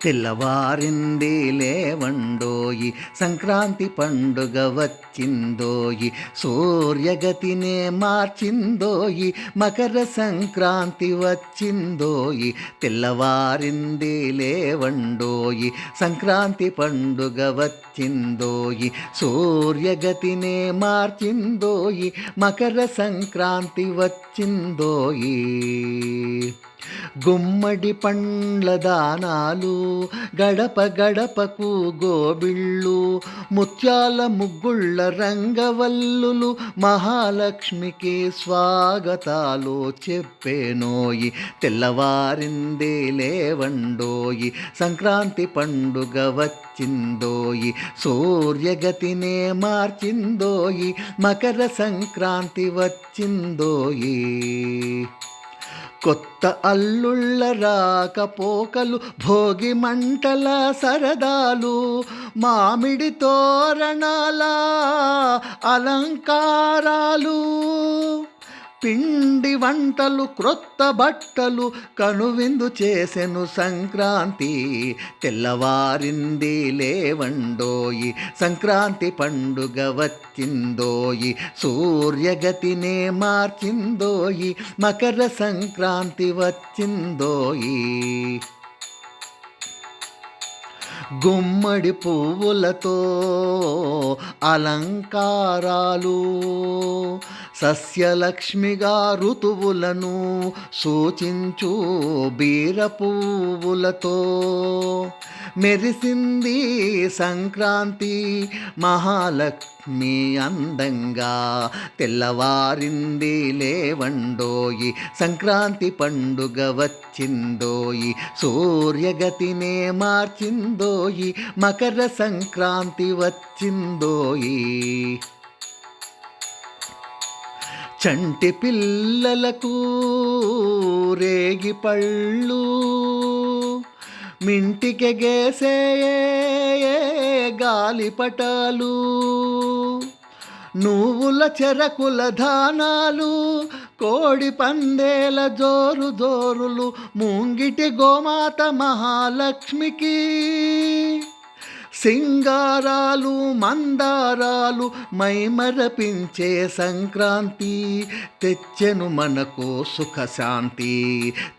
తెల్లవారింది లేవండోయి, సంక్రాంతి పండుగ వచ్చిందోయి, సూర్యగతినే మార్చిందోయి, మకర సంక్రాంతి వచ్చిందోయి. తెల్లవారింది లేవండోయి, సంక్రాంతి పండుగ వచ్చిందోయి, సూర్యగతినే మార్చిందోయి, మకర సంక్రాంతి వచ్చిందోయి. గుమ్మడి పండ్ల దానాలు, గడప గడపకు గోబిళ్ళు, ముత్యాల ముగ్గుళ్ళ రంగవల్లులు, మహాలక్ష్మికి స్వాగతాలు చెప్పేనోయి. తెల్లవారిందే లేవండోయి, సంక్రాంతి పండుగ వచ్చిందోయి, సూర్యగతినే మార్చిందోయి, మకర సంక్రాంతి వచ్చిందోయి. కొత్త అల్లుళ్ళ రాకపోకలు, భోగి మంటల సరదాలు, మామిడి తోరణాల అలంకారాలు, పిండి వంటలు, క్రొత్త బట్టలు, కనువిందు చేసెను సంక్రాంతి. తెల్లవారింది లేవండోయి, సంక్రాంతి పండుగ వచ్చిందోయి, సూర్యగతినే మార్చిందోయి, మకర సంక్రాంతి వచ్చిందోయి. గుమ్మడి పువ్వులతో అలంకారాలు, సస్యలక్ష్మిగా ఋతువులను సూచించు బీర పువ్వులతో మెరిసింది సంక్రాంతి మహాలక్ష్మి అందంగా. తెల్లవారింది లేవండోయి, సంక్రాంతి పండుగ వచ్చిందోయి, సూర్యగతినే మార్చిందోయి, మకర సంక్రాంతి వచ్చిందోయి. చంటి పిల్లలకు రేగి పళ్ళు, మింటికెగేసే గాలిపటాలు, నువ్వుల చెరకుల ధానాలు, కోడి పందేల జోరు జోరులు, ముంగిటి గోమాత మహాలక్ష్మికి సింగారాలు మందారాలు, మైమరపించే సంక్రాంతి తెచ్చెను మనకు సుఖశాంతి.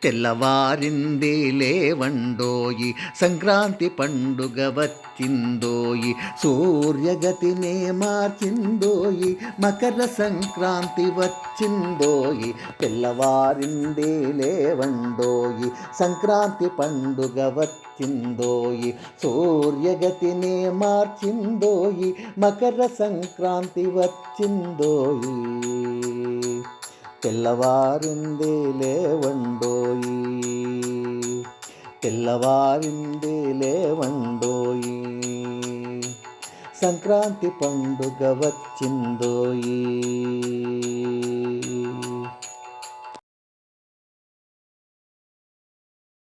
తెల్లవారింది లేవండోయి, సంక్రాంతి పండుగ వచ్చిందోయి, సూర్యగతినే మార్చిందోయి, మకర సంక్రాంతి వచ్చిందోయి. తెల్లవారింది లేవండోయి, సంక్రాంతి పండుగ వచ్చిందోయి, సూర్యగతినే మార్చిందోయి, మకర సంక్రాంతి వచ్చిందోయి. తెల్లవారింది లేవండోయి, తెల్లవారింది లేవండోయి, సంక్రాంతి పండుగ వచ్చిందోయి.